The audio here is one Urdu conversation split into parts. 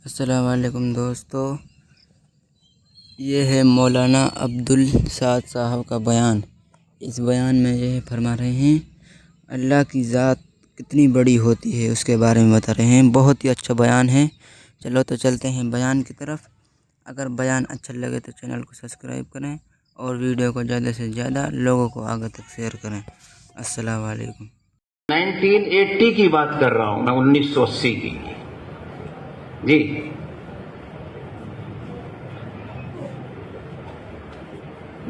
السلام علیکم دوستو، یہ ہے مولانا عبدالسعد صاحب کا بیان۔ اس بیان میں یہ فرما رہے ہیں اللہ کی ذات کتنی بڑی ہوتی ہے، اس کے بارے میں بتا رہے ہیں۔ بہت ہی اچھا بیان ہے۔ چلو تو چلتے ہیں بیان کی طرف۔ اگر بیان اچھا لگے تو چینل کو سبسکرائب کریں اور ویڈیو کو زیادہ سے زیادہ لوگوں کو آگے تک شیئر کریں۔ السلام علیکم۔ 1980 کی بات کر رہا ہوں میں، 1980 کی جی۔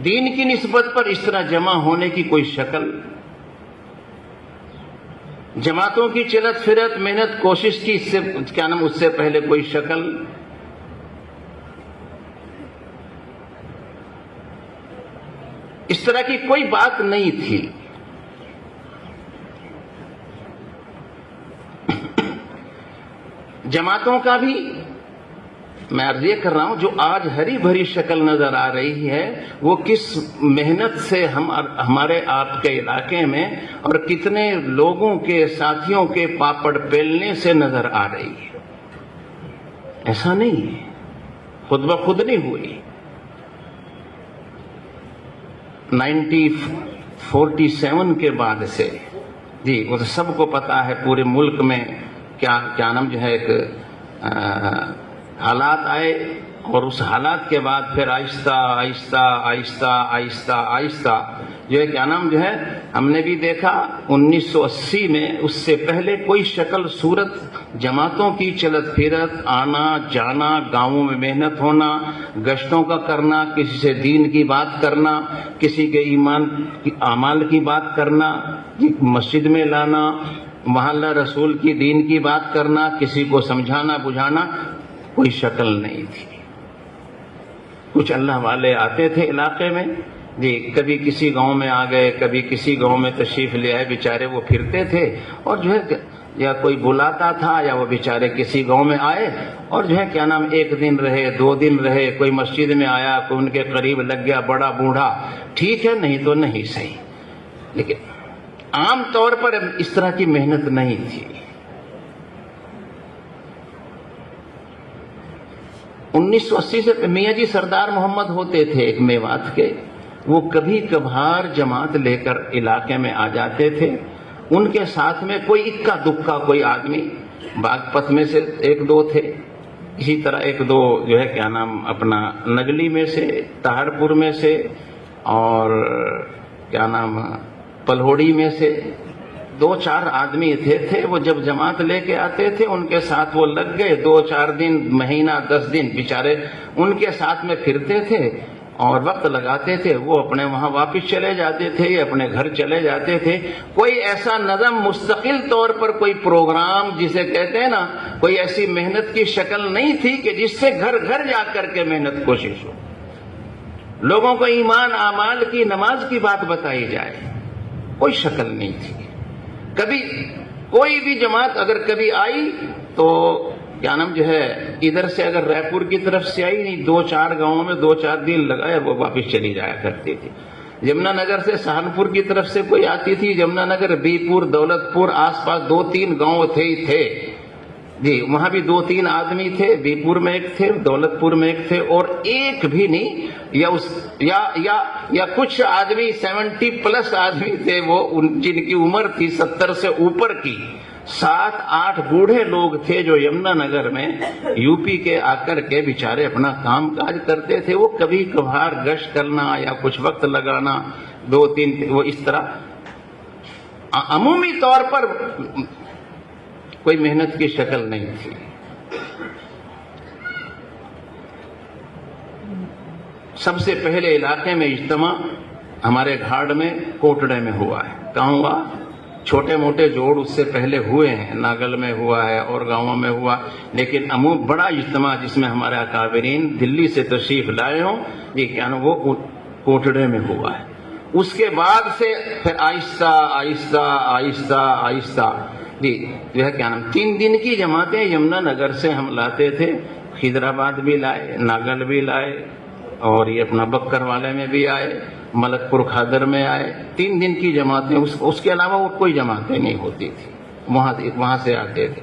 دین کی نسبت پر اس طرح جمع ہونے کی کوئی شکل، جماعتوں کی چلت پھرت محنت کوشش کی اس سے پہلے کوئی شکل، اس طرح کی کوئی بات نہیں تھی۔ جماعتوں کا بھی میں عرض یہ کر رہا ہوں، جو آج ہری بھری شکل نظر آ رہی ہے وہ کس محنت سے ہمارے آپ کے علاقے میں اور کتنے لوگوں کے ساتھیوں کے پاپڑ بیلنے سے نظر آ رہی ہے۔ ایسا نہیں ہے، خود بخود نہیں ہوئی۔ 1947 کے بعد سے جی، وہ تو سب کو پتا ہے پورے ملک میں کیا نام جو ہے ایک حالات آئے، اور اس حالات کے بعد پھر آہستہ آہستہ آہستہ آہستہ آہستہ جو ہے کیا نام جو ہے ہم نے بھی دیکھا 1980 میں۔ اس سے پہلے کوئی شکل صورت جماعتوں کی چلت پھرت، آنا جانا، گاؤں میں محنت ہونا، گشتوں کا کرنا، کسی سے دین کی بات کرنا، کسی کے ایمان کی اعمال کی بات کرنا، مسجد میں لانا، محلہ رسول کی دین کی بات کرنا، کسی کو سمجھانا بجھانا، کوئی شکل نہیں تھی۔ کچھ اللہ والے آتے تھے علاقے میں جی، کبھی کسی گاؤں میں آ گئے، کبھی کسی گاؤں میں تشریف لے آئے، بیچارے وہ پھرتے تھے، اور جو ہے یا کوئی بلاتا تھا یا وہ بیچارے کسی گاؤں میں آئے اور جو ہے کیا نام ایک دن رہے، 2 دن رہے، کوئی مسجد میں آیا، کوئی ان کے قریب لگ گیا، بڑا بوڑھا، ٹھیک ہے، نہیں تو نہیں صحیح۔ لیکن عام طور پر اس طرح کی محنت نہیں تھی۔ 1980 سے میاں جی سردار محمد ہوتے تھے ایک میوات کے، وہ کبھی کبھار جماعت لے کر علاقے میں آ جاتے تھے۔ ان کے ساتھ میں کوئی اکا دکا کوئی آدمی، باغپت میں سے 1-2 تھے، اسی طرح 1-2 جو ہے کیا نام اپنا نگلی میں سے، طاہرپور میں سے، اور کیا نام پلہوڑی میں سے 2-4 آدمی تھے۔ وہ جب جماعت لے کے آتے تھے ان کے ساتھ وہ لگ گئے، 2-4 دن، مہینہ، 10 دن بیچارے ان کے ساتھ میں پھرتے تھے اور وقت لگاتے تھے۔ وہ اپنے وہاں واپس چلے جاتے تھے یا اپنے گھر چلے جاتے تھے۔ کوئی ایسا نظم مستقل طور پر کوئی پروگرام جسے کہتے ہیں نا، کوئی ایسی محنت کی شکل نہیں تھی کہ جس سے گھر گھر جا کر کے محنت کوشش ہو، لوگوں کو ایمان اعمال کی نماز کی بات بتائی جائے، کوئی شکل نہیں تھی۔ کبھی کوئی بھی جماعت اگر کبھی آئی تو کیا نام جو ہے ادھر سے اگر رائے پور کی طرف سے آئی، نہیں 2-4 گاؤں میں 2-4 دن لگائے وہ واپس چلی جایا کرتی تھی۔ جمنا نگر سے سہارنپور کی طرف سے کوئی آتی تھی، جمنا نگر، بی پور، دولت پور، آس پاس 2-3 گاؤں تھے جی، وہاں بھی 2-3 آدمی تھے، بی پور میں 1 تھے، دولت پور میں 1 تھے، اور ایک بھی نہیں یا کچھ آدمی 70+ آدمی تھے، وہ جن کی عمر تھی 70 سے اوپر کی، 7-8 بوڑھے لوگ تھے جو یمنا نگر میں یو پی کے آ کر کے بیچارے اپنا کام کاج کرتے تھے۔ وہ کبھی کبھار گشت کرنا یا کچھ وقت لگانا، 2-3 وہ اس طرح عمومی طور پر کوئی محنت کی شکل نہیں تھی۔ سب سے پہلے علاقے میں اجتماع ہمارے گھاٹ میں کوٹڑے میں ہوا ہے۔ کہاں ہوا؟ چھوٹے موٹے جوڑ اس سے پہلے ہوئے ہیں، ناگل میں ہوا ہے اور گاؤں میں ہوا، لیکن بڑا اجتماع جس میں ہمارے اکابرین دلی سے تشریف لائے ہوں یہ کیا نا وہ کوٹڑے میں ہوا ہے۔ اس کے بعد سے پھر آہستہ آہستہ آہستہ آہستہ جی جو ہے کیا نام 3 دن کی جماعتیں یمنا نگر سے ہم لاتے تھے، حیدرآباد بھی لائے، ناگل بھی لائے، اور یہ اپنا بکر والے میں بھی آئے، ملک پور کھادر میں آئے۔ 3 دن کی جماعتیں، اس کے علاوہ وہ کوئی جماعتیں نہیں ہوتی تھی، وہاں سے آتے تھے۔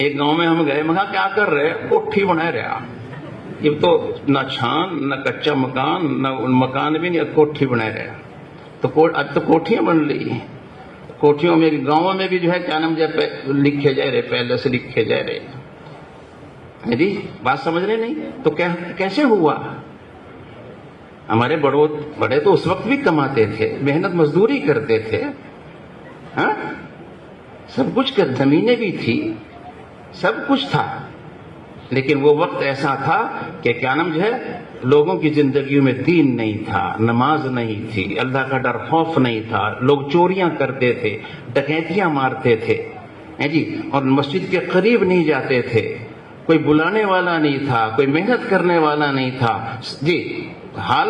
ایک گاؤں میں ہم گئے، میں کہا کیا کر رہے؟ کوٹھی بنا رہا، یہ تو نہ چھان نہ کچا مکان، نہ مکان بھی نہیں، کوٹھی بنا رہا۔ تو اب تو کوٹھیاں بن رہی ہیں، کوٹھیوں میں گاؤں میں بھی جو ہے کیا نام لکھے جا رہے، پہلے سے لکھے جا رہے جی، بات سمجھ رہے نہیں؟ تو کیسے ہوا؟ ہمارے بڑے تو اس وقت بھی کماتے تھے، محنت مزدوری کرتے تھے، ہاں سب کچھ کر، زمینیں بھی تھی، سب کچھ تھا، لیکن وہ وقت ایسا تھا کہ کیا نام جو ہے لوگوں کی زندگیوں میں دین نہیں تھا، نماز نہیں تھی، اللہ کا ڈر خوف نہیں تھا، لوگ چوریاں کرتے تھے، ڈکیتیاں مارتے تھے جی، اور مسجد کے قریب نہیں جاتے تھے، کوئی بلانے والا نہیں تھا، کوئی محنت کرنے والا نہیں تھا جی۔ حال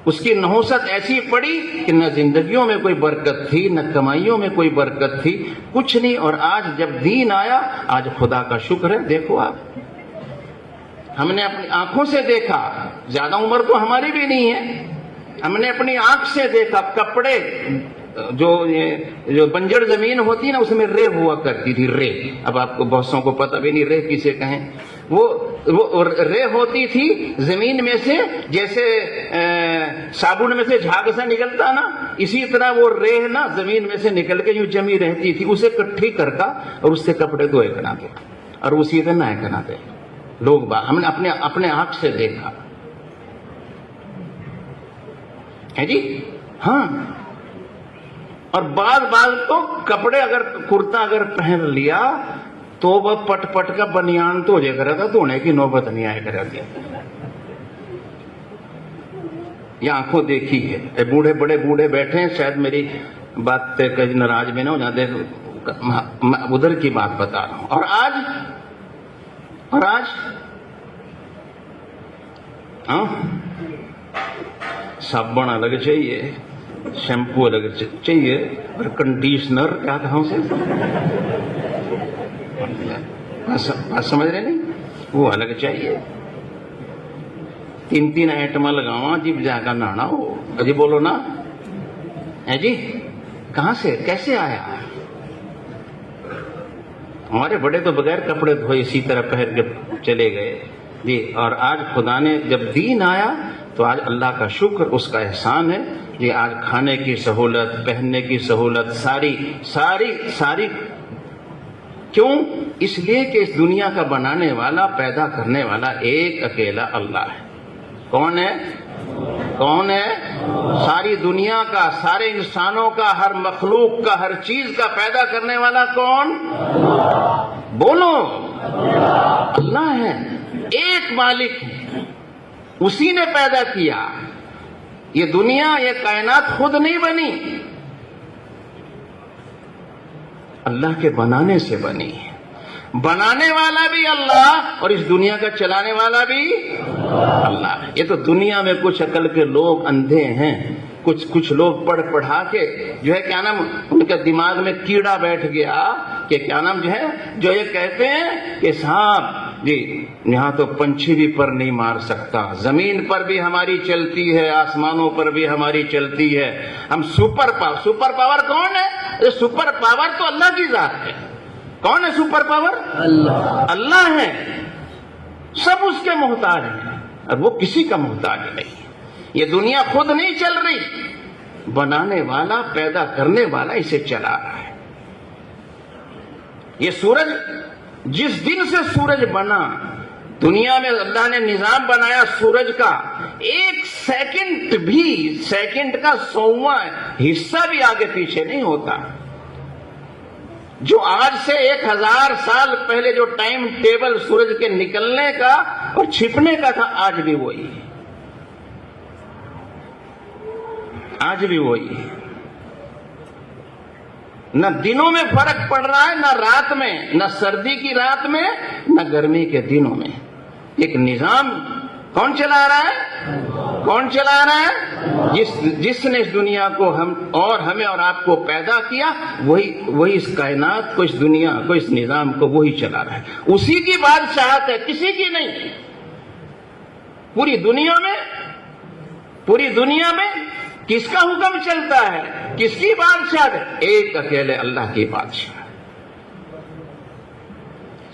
اس کی نحوست ایسی پڑی کہ نہ زندگیوں میں کوئی برکت تھی، نہ کمائیوں میں کوئی برکت تھی، کچھ نہیں۔ اور آج جب دین آیا، آج خدا کا شکر ہے، دیکھو آپ، ہم نے اپنی آنکھوں سے دیکھا، زیادہ عمر تو ہماری بھی نہیں ہے، ہم نے اپنی آنکھ سے دیکھا کپڑے، جو بنجر زمین ہوتی ہے نا، اس میں رے ہوا کرتی تھی، رے، اب آپ کو بہت سو کو پتہ بھی نہیں رے کسے کہیں، وہ رے ہوتی تھی زمین میں سے، جیسے صابن میں سے جھاگ سا نکلتا نا، اسی طرح وہ رے نا زمین میں سے نکل کے یوں جمی رہتی تھی، اسے کٹھی کر کا اور اس سے کپڑے دھوئے کراتے اور اسی طرح نہائے کراتے لوگ، ہم نے اپنے آنکھ سے دیکھا ہے جی، ہاں۔ اور بعض تو کپڑے اگر کرتا اگر پہن لیا تو وہ پٹ پٹ کا بنیان تو ہو جائے کرا تھا، دھونے کی نوبت نہیں آئے کرا تھی۔ یہ آنکھوں دیکھی ہے، بوڑھے بڑے بوڑھے بیٹھے ہیں، شاید میری بات پہ کہیں ناراض بھی نہ ہو جاتے، ادھر کی بات بتا رہا ہوں۔ اور آج ہاں صابن الگ چاہیے، شیمپو الگ چاہیے، اور کنڈیشنر کیا کہا اسے، بات سمجھ رہے نہیں، وہ الگ چاہیے، 3 آئٹم لگاواں جی جا کر نہانا ہو جی، بولو نا ہے جی، کہاں سے کیسے آیا؟ ہمارے بڑے تو بغیر کپڑے دھوئے اسی طرح پہن کے چلے گئے جی۔ اور آج خدا نے جب دین آیا تو آج اللہ کا شکر، اس کا احسان ہے جی، آج کھانے کی سہولت، پہننے کی سہولت، ساری کیوں؟ اس لیے کہ اس دنیا کا بنانے والا، پیدا کرنے والا ایک اکیلا اللہ ہے۔ کون ہے؟ ساری دنیا کا، سارے انسانوں کا، ہر مخلوق کا، ہر چیز کا پیدا کرنے والا کون؟ بولو، اللہ ہے، ایک مالک ہے، اسی نے پیدا کیا۔ یہ دنیا، یہ کائنات خود نہیں بنی، اللہ کے بنانے سے بنی ہے۔ بنانے والا بھی اللہ اور اس دنیا کا چلانے والا بھی اللہ۔ یہ تو دنیا میں کچھ عقل کے لوگ اندھے ہیں، کچھ لوگ پڑھا کے جو ہے کیا نام، ان کے دماغ میں کیڑا بیٹھ گیا کہ کیا نام جو ہے، جو یہ کہتے ہیں کہ صاحب جی یہاں تو پنچھی بھی پر نہیں مار سکتا، زمین پر بھی ہماری چلتی ہے، آسمانوں پر بھی ہماری چلتی ہے، ہم سپر پاور کون ہے؟ سپر پاور تو اللہ کی ذات ہے۔ کون ہے سپر پاور؟ اللہ ہے، سب اس کے محتاج ہیں اور وہ کسی کا محتاج نہیں۔ یہ دنیا خود نہیں چل رہی، بنانے والا، پیدا کرنے والا اسے چلا رہا ہے۔ یہ سورج، جس دن سے سورج بنا، دنیا میں اللہ نے نظام بنایا سورج کا، ایک سیکنڈ بھی، سیکنڈ کا 100واں حصہ بھی آگے پیچھے نہیں ہوتا۔ جو آج سے 1000 سال پہلے جو ٹائم ٹیبل سورج کے نکلنے کا اور چھپنے کا تھا، آج بھی وہی ہے، آج بھی وہی ہے۔ نہ دنوں میں فرق پڑ رہا ہے، نہ رات میں، نہ سردی کی رات میں، نہ گرمی کے دنوں میں۔ ایک نظام کون چلا رہا ہے؟ کون چلا رہا ہے؟ جس نے اس دنیا کو ہمیں اور آپ کو پیدا کیا، وہی اس کائنات کو، اس دنیا کو، اس نظام کو وہی چلا رہا ہے۔ اسی کی بادشاہت ہے، کسی کی نہیں۔ پوری دنیا میں کس کا حکم چلتا ہے؟ کس کی بادشاہت ہے؟ ایک اکیلے اللہ کی بادشاہ۔